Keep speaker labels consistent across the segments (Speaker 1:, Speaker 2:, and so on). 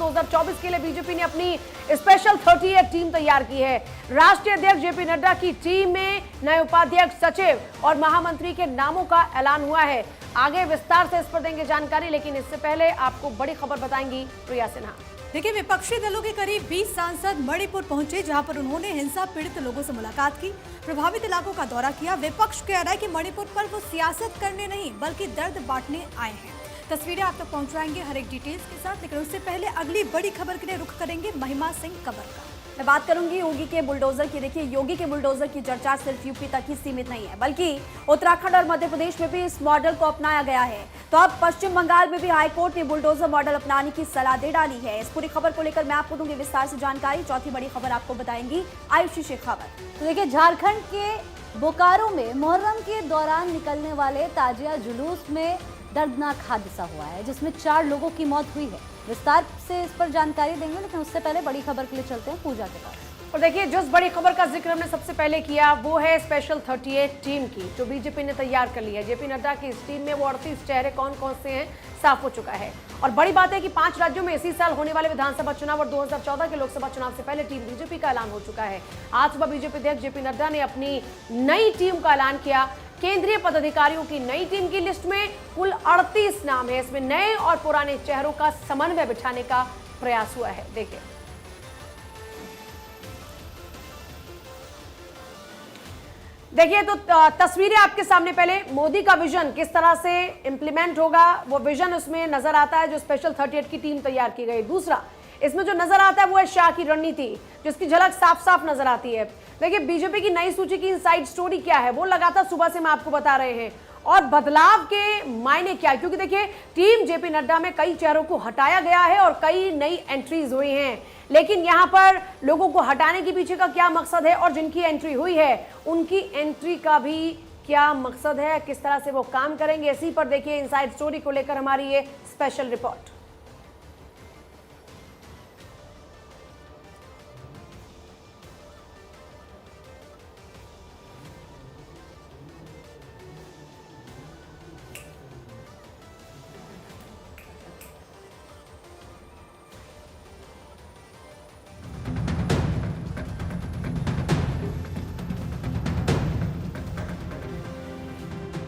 Speaker 1: 2024 के लिए बीजेपी ने अपनी स्पेशल 38 टीम तैयार की है। राष्ट्रीय अध्यक्ष जेपी नड्डा की टीम में नए उपाध्यक्ष, सचिव और महामंत्री के नामों का ऐलान हुआ है। आगे विस्तार से इस पर देंगे जानकारी, लेकिन इससे पहले आपको बड़ी खबर बताएंगी प्रिया सिन्हा।
Speaker 2: देखिए, विपक्षी दलों के करीब 20 सांसद मणिपुर पहुंचे, जहां पर उन्होंने हिंसा पीड़ित लोगों से मुलाकात की, प्रभावित इलाकों का दौरा किया। विपक्ष कह रहा है कि मणिपुर पर वो सियासत करने नहीं बल्कि दर्द बांटने आए हैं। तस्वीरें आप तक पहुंचाएंगे हर एक डिटेल्स के साथ, लेकिन उससे पहले अगली बड़ी खबर के लिए रुख करेंगे महिमा सिंह कंवर का।
Speaker 3: मैं बात करूंगी योगी के बुलडोजर की। देखिए, योगी के बुलडोजर की चर्चा सिर्फ यूपी तक ही सीमित नहीं है, बल्कि उत्तराखंड और मध्य प्रदेश में भी इस मॉडल को अपनाया गया है। तो अब पश्चिम बंगाल में भी हाईकोर्ट ने बुलडोजर मॉडल अपनाने की सलाह दे डाली है। इस पूरी खबर को लेकर मैं आपको दूंगी विस्तार से जानकारी। चौथी बड़ी खबर आपको बताएंगी आयुषी शेखावत।
Speaker 4: तो देखिए, झारखंड के बोकारो में मुहर्रम के दौरान निकलने वाले ताजिया जुलूस में दर्दनाक हादसा हुआ है, जिसमें 4 लोगों की मौत हुई है। विस्तार से इस पर जानकारी देंगे, लेकिन उससे पहले बड़ी खबर के लिए चलते हैं पूजा के पास।
Speaker 1: और देखिए, जिस बड़ी खबर का जिक्र हमने सबसे पहले किया वो है स्पेशल 38 टीम की, जो बीजेपी ने तैयार कर ली है। जेपी नड्डा की इस टीम में वो 38 चेहरे कौन कौन से हैं साफ हो चुका है। और बड़ी बात है कि 5 राज्यों में इसी साल होने वाले विधानसभा चुनाव और 2014 के लोकसभा चुनाव से पहले टीम बीजेपी का ऐलान हो चुका है। आज सुबह बीजेपी अध्यक्ष जेपी नड्डा ने अपनी नई टीम का ऐलान किया। केंद्रीय पदाधिकारियों की नई टीम की लिस्ट में कुल 38 नाम है। इसमें नए और पुराने चेहरों का समन्वय बिठाने का प्रयास हुआ है। देखिए, तो तस्वीरें आपके सामने। पहले मोदी का विजन किस तरह से इंप्लीमेंट होगा, वो विजन उसमें नजर आता है जो स्पेशल 38 की टीम तैयार की गई। दूसरा, इसमें जो नजर आता है वो है शाह की रणनीति, जिसकी झलक साफ साफ नजर आती है। देखिए, बीजेपी की नई सूची की इनसाइड स्टोरी क्या है वो लगातार सुबह से मैं आपको बता रहे हैं, और बदलाव के मायने क्या है। क्योंकि देखिए, टीम जेपी नड्डा में कई चेहरों को हटाया गया है और कई नई एंट्रीज हुई हैं, लेकिन यहां पर लोगों को हटाने के पीछे का क्या मकसद है और जिनकी एंट्री हुई है उनकी एंट्री का भी क्या मकसद है, किस तरह से वो काम करेंगे, इसी पर देखिए इनसाइड स्टोरी को लेकर हमारी ये स्पेशल रिपोर्ट।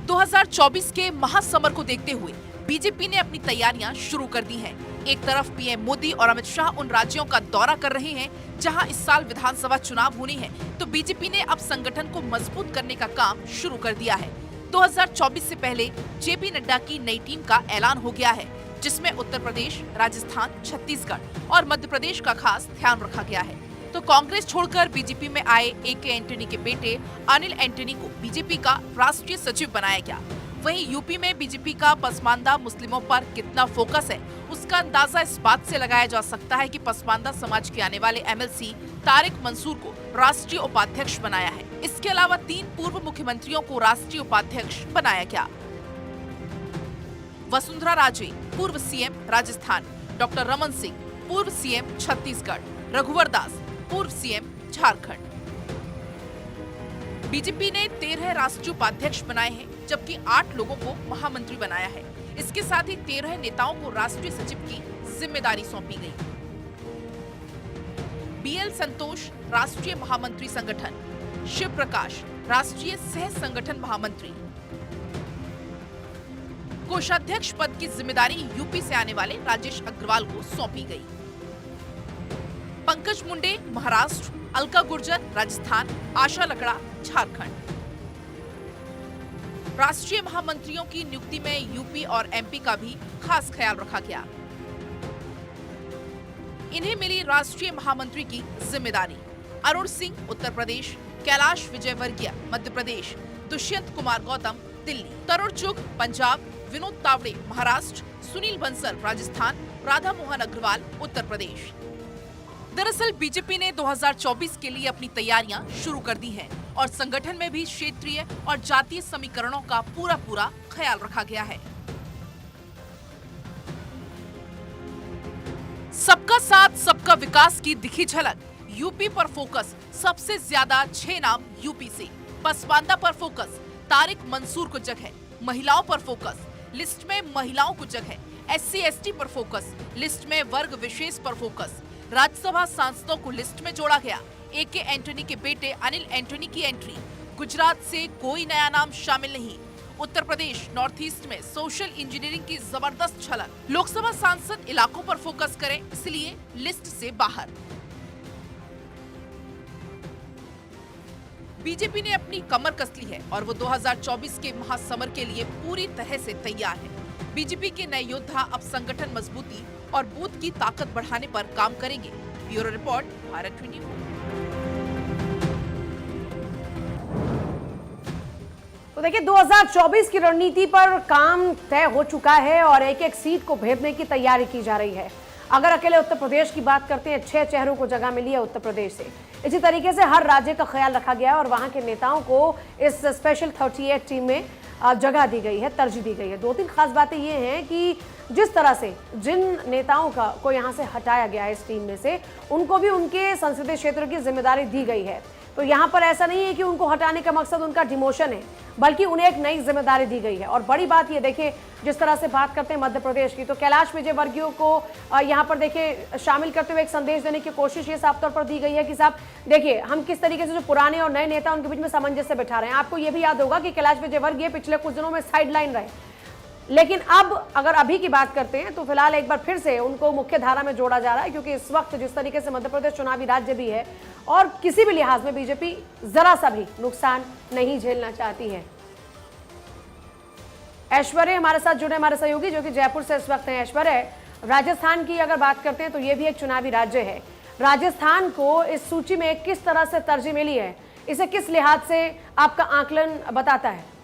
Speaker 5: दो 2024 के महासमर को देखते हुए बीजेपी ने अपनी तैयारियां शुरू कर दी हैं। एक तरफ पीएम मोदी और अमित शाह उन राज्यों का दौरा कर रहे हैं जहां इस साल विधानसभा चुनाव होनी है, तो बीजेपी ने अब संगठन को मजबूत करने का काम शुरू कर दिया है। 2024 से पहले जेपी नड्डा की नई टीम का ऐलान हो गया है, जिसमें उत्तर प्रदेश, राजस्थान, छत्तीसगढ़ और मध्य प्रदेश का खास ध्यान रखा गया है। तो कांग्रेस छोड़कर बीजेपी में आए ए.के. एंटनी के बेटे अनिल एंटनी को बीजेपी का राष्ट्रीय सचिव बनाया गया। वहीं यूपी में बीजेपी का पसमानदा मुस्लिमों पर कितना फोकस है, उसका अंदाजा इस बात से लगाया जा सकता है कि पसमानदा समाज के आने वाले एमएलसी तारिक मंसूर को राष्ट्रीय उपाध्यक्ष बनाया है। इसके अलावा 3 पूर्व मुख्यमंत्रियों को राष्ट्रीय उपाध्यक्ष बनाया गया। वसुंधरा राजे, पूर्व सीएम राजस्थान, डॉक्टर रमन सिंह, पूर्व सीएम छत्तीसगढ़, रघुवर दास, पूर्व सीएम झारखंड। बीजेपी ने 13 राष्ट्रीय उपाध्यक्ष बनाए हैं, जबकि 8 लोगों को महामंत्री बनाया है। इसके साथ ही 13 नेताओं को राष्ट्रीय सचिव की जिम्मेदारी सौंपी गई। बीएल संतोष राष्ट्रीय महामंत्री संगठन, शिव प्रकाश राष्ट्रीय सह संगठन महामंत्री। कोषाध्यक्ष पद की जिम्मेदारी यूपी से आने वाले राजेश अग्रवाल को सौंपी गई। पंकज मुंडे महाराष्ट्र, अलका गुर्जर राजस्थान, आशा लकड़ा झारखंड। राष्ट्रीय महामंत्रियों की नियुक्ति में यूपी और एमपी का भी खास ख्याल रखा गया। इन्हें मिली राष्ट्रीय महामंत्री की जिम्मेदारी। अरुण सिंह उत्तर प्रदेश, कैलाश विजयवर्गीय मध्य प्रदेश, दुष्यंत कुमार गौतम दिल्ली, तरुण चुग पंजाब, विनोद तावड़े महाराष्ट्र, सुनील बंसल राजस्थान, राधा मोहन अग्रवाल उत्तर प्रदेश। दरअसल बीजेपी ने 2024 के लिए अपनी तैयारियां शुरू कर दी हैं और संगठन में भी क्षेत्रीय और जातीय समीकरणों का पूरा ख्याल रखा गया है। सबका साथ सबका विकास की दिखी झलक। यूपी पर फोकस, सबसे ज्यादा 6 नाम यूपी से। पसमानदा पर फोकस, तारिक मंसूर को जगह। महिलाओं पर फोकस, लिस्ट में महिलाओं को जगह। SC/ST पर फोकस, लिस्ट में वर्ग विशेष पर फोकस। राज्यसभा सांसदों को लिस्ट में जोड़ा गया। AK एंटनी के बेटे अनिल एंटनी की एंट्री। गुजरात से कोई नया नाम शामिल नहीं। उत्तर प्रदेश नॉर्थ ईस्ट में सोशल इंजीनियरिंग की जबरदस्त झलक। लोकसभा सांसद इलाकों पर फोकस करें, इसलिए लिस्ट से बाहर। बीजेपी ने अपनी कमर कस ली है और वो 2024 के महासमर के लिए पूरी तरह से तैयार है। बीजेपी के नए योद्धा अब संगठन मजबूती और बूथ की ताकत बढ़ाने पर काम करेंगे। Bureau report, Bharat 24।
Speaker 1: तो देखिए 2024 की रणनीति पर काम तय हो चुका है और एक एक सीट को भेदने की तैयारी की जा रही है। अगर अकेले उत्तर प्रदेश की बात करते हैं, 6 चेहरों को जगह मिली है उत्तर प्रदेश से। इसी तरीके से हर राज्य का ख्याल रखा गया है और वहां के नेताओं को इस स्पेशल 38 टीम में जगह दी गई है, तरजीह दी गई है। 2-3 खास बातें ये हैं कि जिस तरह से जिन नेताओं को यहाँ से हटाया गया है इस टीम में से, उनको भी उनके संसदीय क्षेत्र की जिम्मेदारी दी गई है। तो यहाँ पर ऐसा नहीं है कि उनको हटाने का मकसद उनका डिमोशन है, बल्कि उन्हें एक नई जिम्मेदारी दी गई है। और बड़ी बात ये देखिए, जिस तरह से बात करते हैं मध्य प्रदेश की, तो कैलाश विजयवर्गीय को यहाँ पर देखिए शामिल करते हुए एक संदेश देने की कोशिश ये साफ तौर पर की गई है कि साहब देखिए, हम किस तरीके से जो पुराने और नए नेता उनके बीच में सामंजस्य बिठा रहे हैं। आपको ये भी याद होगा कि कैलाश विजयवर्गीय पिछले कुछ दिनों में साइड लाइन रहे, लेकिन अब अगर अभी की बात करते हैं तो फिलहाल एक बार फिर से उनको मुख्य धारा में जोड़ा जा रहा है, क्योंकि इस वक्त जिस तरीके से मध्य प्रदेश चुनावी राज्य भी है और किसी भी लिहाज में बीजेपी जरा सा भी नुकसान नहीं झेलना चाहती है। ऐश्वर्य हमारे साथ जुड़े, हमारे सहयोगी जो कि जयपुर से इस वक्त हैं। ऐश्वर्य, राजस्थान की अगर बात करते हैं तो ये भी एक चुनावी राज्य है। राजस्थान को इस सूची में किस तरह से तरजीह मिली है, इसे किस लिहाज से आपका आकलन बताता है?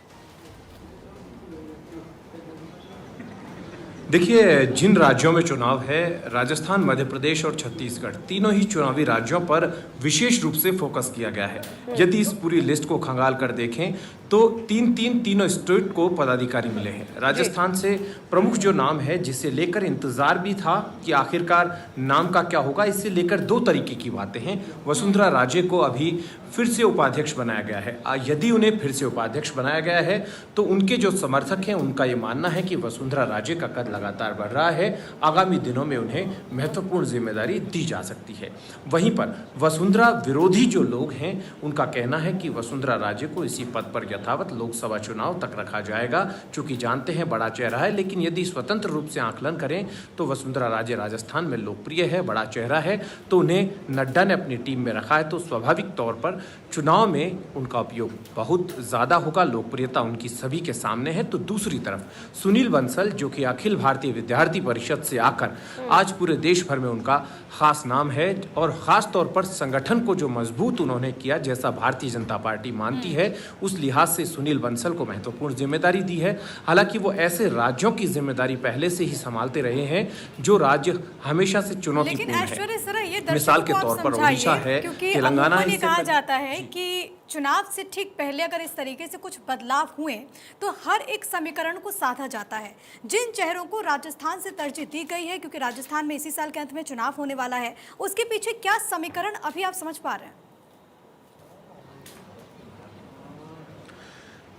Speaker 6: देखिए, जिन राज्यों में चुनाव है, राजस्थान, मध्य प्रदेश और छत्तीसगढ़, तीनों ही चुनावी राज्यों पर विशेष रूप से फोकस किया गया है। यदि इस पूरी लिस्ट को खंगाल कर देखें तो तीनों स्टेट को पदाधिकारी मिले हैं। राजस्थान से प्रमुख जो नाम है, जिसे लेकर इंतजार भी था कि आखिरकार नाम का क्या होगा, इससे लेकर 2 तरीके की बातें हैं। वसुंधरा राजे को अभी फिर से उपाध्यक्ष बनाया गया है। यदि उन्हें फिर से उपाध्यक्ष बनाया गया है तो उनके जो समर्थक हैं उनका ये मानना है कि वसुंधरा राजे का कद लगातार बढ़ रहा है, आगामी दिनों में उन्हें महत्वपूर्ण जिम्मेदारी दी जा सकती है। वहीं पर वसुंधरा विरोधी जो लोग हैं उनका कहना है कि वसुंधरा राजे को इसी पद पर यथावत लोकसभा चुनाव तक रखा जाएगा, चूंकि जानते हैं बड़ा चेहरा है। लेकिन यदि स्वतंत्र रूप से आकलन करें तो वसुंधरा राजे राजस्थान में लोकप्रिय है, बड़ा चेहरा है, तो उन्हें नड्डा ने अपनी टीम में रखा है, तो स्वाभाविक तौर पर चुनाव में उनका उपयोग बहुत ज़्यादा होगा। लोकप्रियता उनकी सभी के सामने है। तो दूसरी तरफ सुनील बंसल, जो कि अखिल भारतीय विद्यार्थी परिषद से आकर आज पूरे देश भर में उनका खास नाम है और ख़ास तौर पर संगठन को जो मजबूत उन्होंने किया, जैसा भारतीय जनता पार्टी मानती है, उस लिहाज से सुनील बंसल को महत्वपूर्ण जिम्मेदारी दी है। हालांकि वो ऐसे राज्यों की जिम्मेदारी पहले से ही संभालते रहे हैं जो राज्य हमेशा से चुनौतीपूर्ण है। मिसाल के तौर पर ओडिशा है, तेलंगाना है।
Speaker 2: कहा जाता है कि चुनाव से ठीक पहले अगर इस तरीके से कुछ बदलाव हुए तो हर एक समीकरण को साधा जाता है। जिन चेहरों को राजस्थान से तरजीह दी गई है, क्योंकि राजस्थान में इसी साल के अंत में चुनाव होने वाला है, उसके पीछे क्या समीकरण अभी आप समझ पा रहे हैं?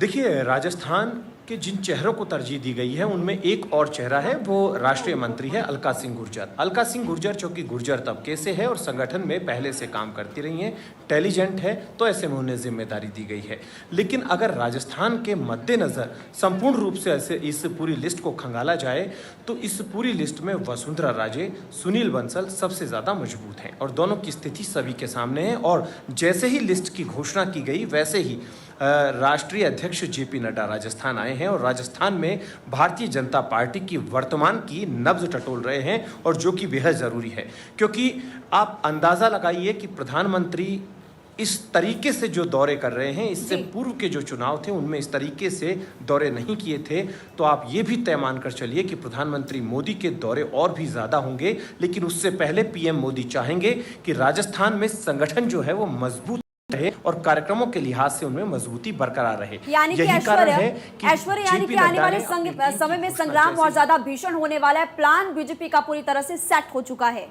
Speaker 6: देखिए, राजस्थान कि जिन चेहरों को तरजीह दी गई है उनमें एक और चेहरा है, वो राष्ट्रीय मंत्री है अलका सिंह गुर्जर। अलका सिंह गुर्जर जो कि गुर्जर तबके से है और संगठन में पहले से काम करती रही हैं, इंटेलिजेंट है, तो ऐसे में उन्हें जिम्मेदारी दी गई है। लेकिन अगर राजस्थान के मद्देनज़र संपूर्ण रूप से ऐसे इस पूरी लिस्ट को खंगाला जाए तो इस पूरी लिस्ट में वसुंधरा राजे, सुनील बंसल सबसे ज़्यादा मजबूत हैं और दोनों की स्थिति सभी के सामने है। और जैसे ही लिस्ट की घोषणा की गई वैसे ही राष्ट्रीय अध्यक्ष जेपी नड्डा राजस्थान आए हैं और राजस्थान में भारतीय जनता पार्टी की वर्तमान की नब्ज टटोल रहे हैं, और जो कि बेहद ज़रूरी है, क्योंकि आप अंदाज़ा लगाइए कि प्रधानमंत्री इस तरीके से जो दौरे कर रहे हैं, इससे पूर्व के जो चुनाव थे उनमें इस तरीके से दौरे नहीं किए थे। तो आप ये भी तय मानकर चलिए कि प्रधानमंत्री मोदी के दौरे और भी ज़्यादा होंगे। लेकिन उससे पहले पीएम मोदी चाहेंगे कि राजस्थान में संगठन जो है वो मजबूत रहे और कार्यक्रमों के लिहाज से उनमें मजबूती बरकरार रहे।
Speaker 3: यानी कि ऐश्वर्य यानी कि आने वाले समय में संग्राम और ज्यादा भीषण होने वाला है। प्लान बीजेपी का पूरी तरह से सेट हो चुका है।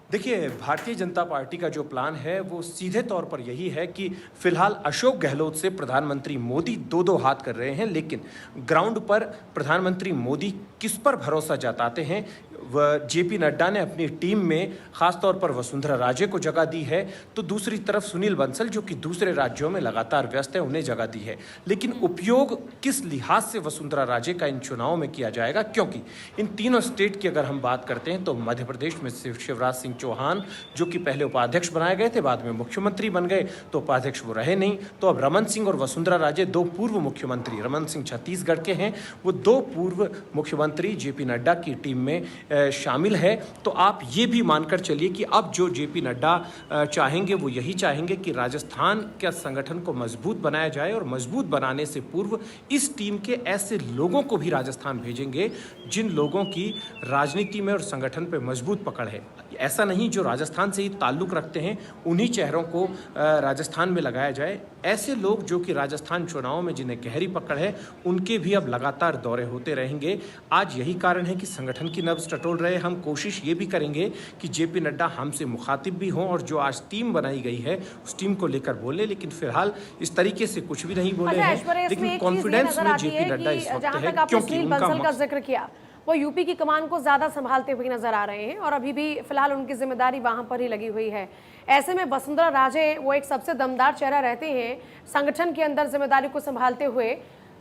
Speaker 6: देखिए, भारतीय जनता पार्टी का जो प्लान है वो सीधे तौर पर यही है कि फिलहाल अशोक गहलोत से प्रधानमंत्री मोदी दो हाथ कर रहे हैं, लेकिन ग्राउंड पर प्रधानमंत्री मोदी किस पर भरोसा जताते हैं। वह जेपी नड्डा ने अपनी टीम में खासतौर पर वसुंधरा राजे को जगह दी है, तो दूसरी तरफ सुनील बंसल जो कि दूसरे राज्यों में लगातार व्यस्त है, उन्हें जगह दी है। लेकिन उपयोग किस लिहाज से वसुंधरा राजे का इन चुनाव में किया जाएगा, क्योंकि इन तीनों स्टेट की अगर हम बात करते हैं तो मध्य प्रदेश में शिवराज सिंह चौहान जो कि पहले उपाध्यक्ष बनाए गए थे, बाद में मुख्यमंत्री बन गए, तो उपाध्यक्ष वो रहे नहीं। तो अब रमन सिंह और वसुंधरा राजे दो पूर्व मुख्यमंत्री, रमन सिंह छत्तीसगढ़ के हैं, वो दो पूर्व मुख्यमंत्री जेपी नड्डा की टीम में शामिल है। तो आप ये भी मानकर चलिए कि अब जो जेपी नड्डा चाहेंगे वो यही चाहेंगे कि राजस्थान के संगठन को मजबूत बनाया जाए, और मजबूत बनाने से पूर्व इस टीम के ऐसे लोगों को भी राजस्थान भेजेंगे जिन लोगों की राजनीति में और संगठन पे मजबूत पकड़ है। ऐसा नहीं जो राजस्थान से ही ताल्लुक रखते हैं उन्हीं चेहरों को राजस्थान में लगाया जाए। ऐसे लोग जो कि राजस्थान चुनाव में जिन्हें गहरी पकड़ है, उनके भी अब लगातार दौरे होते रहेंगे। आज यही कारण है कि संगठन की नब्ज टटोल रहे। हम कोशिश ये भी करेंगे कि जेपी नड्डा हमसे मुखातिब भी हों और जो आज टीम बनाई गई है उस टीम को लेकर बोले, लेकिन फिलहाल इस तरीके से कुछ भी नहीं बोले हैं। लेकिन कॉन्फिडेंस में जेपी नड्डा इस वक्त है, क्योंकि
Speaker 1: उनका जिक्र किया वो यूपी की कमान को ज्यादा संभालते हुए नजर आ रहे हैं और अभी भी फिलहाल उनकी जिम्मेदारी वहां पर ही लगी हुई है। ऐसे में वसुंधरा राजे वो एक सबसे दमदार चेहरा रहते हैं संगठन के अंदर जिम्मेदारी को संभालते हुए।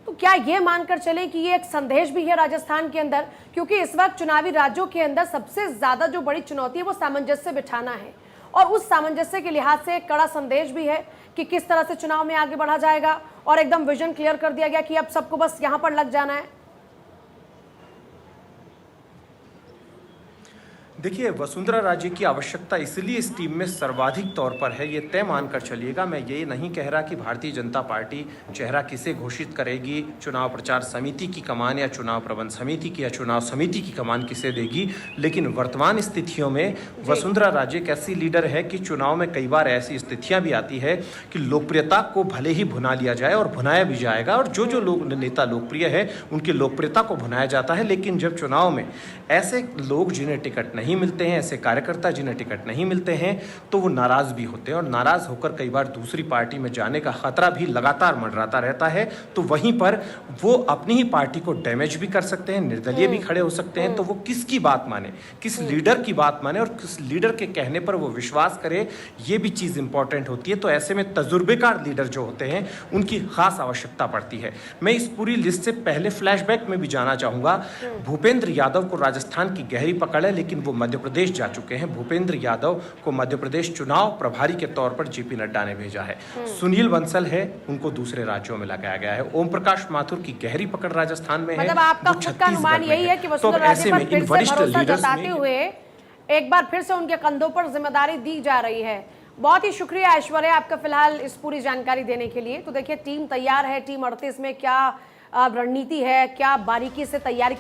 Speaker 1: तो क्या ये मानकर चले कि ये एक संदेश भी है राजस्थान के अंदर, क्योंकि इस वक्त चुनावी राज्यों के अंदर सबसे ज्यादा जो बड़ी चुनौती है वो सामंजस्य बिठाना है, और उस सामंजस्य के लिहाज से एक कड़ा संदेश भी है कि किस तरह से चुनाव में आगे बढ़ा जाएगा, और एकदम विजन क्लियर कर दिया गया कि अब सबको बस यहां पर लग जाना है।
Speaker 6: देखिए, वसुंधरा राजे की आवश्यकता इसलिए इस टीम में सर्वाधिक तौर पर है, ये तय मानकर चलिएगा। मैं ये नहीं कह रहा कि भारतीय जनता पार्टी चेहरा किसे घोषित करेगी, चुनाव प्रचार समिति की कमान या चुनाव प्रबंध समिति की या चुनाव समिति की कमान किसे देगी, लेकिन वर्तमान स्थितियों में वसुंधरा राजे एक ऐसी लीडर है कि चुनाव में कई बार ऐसी स्थितियां भी आती है कि लोकप्रियता को भले ही भुना लिया जाए, और भुनाया भी जाएगा, और जो लोग नेता लोकप्रिय है उनकी लोकप्रियता को भुनाया जाता है। लेकिन जब चुनाव में ऐसे लोग जिन्हें टिकट नहीं मिलते हैं, ऐसे कार्यकर्ता जिन्हें टिकट नहीं मिलते हैं, तो वो नाराज भी होते हैं, और नाराज होकर कई बार दूसरी पार्टी में जाने का खतरा भी लगातार मंडराता रहता है। तो वहीं पर वो अपनी ही पार्टी को डैमेज भी कर सकते हैं, निर्दलीय भी खड़े हो सकते हैं। तो वो किसकी बात माने, किस लीडर की बात माने, और किस लीडर के कहने पर वो विश्वास करे, ये भी चीज इंपॉर्टेंट होती है। तो ऐसे में तजुर्बेकार लीडर जो होते हैं उनकी खास आवश्यकता पड़ती है। मैं इस पूरी लिस्ट से पहले फ्लैशबैक में भी जाना चाहूंगा। भूपेंद्र यादव को राजस्थान की गहरी पकड़ है, लेकिन वो मध्य प्रदेश जा चुके हैं। भूपेंद्र यादव को मध्य प्रदेश चुनाव प्रभारी के तौर पर जेपी नड्डा ने भेजा है। सुनील बंसल है, उनको दूसरे राज्यों में लगाया गया है। ओम प्रकाश माथुर की गहरी पकड़ राजस्थान में है।
Speaker 1: मतलब आपका खुद का अनुमान यही है कि वसुंधरा राजे पर फिर से भरोसा जताते हुए एक बार फिर से उनके कंधों पर जिम्मेदारी दी जा रही है। बहुत ही शुक्रिया ऐश्वर्या आपका फिलहाल इस पूरी जानकारी देने के लिए। तो देखिए, टीम तैयार है, टीम 38 में क्या रणनीति है, क्या बारीकी से तैयारी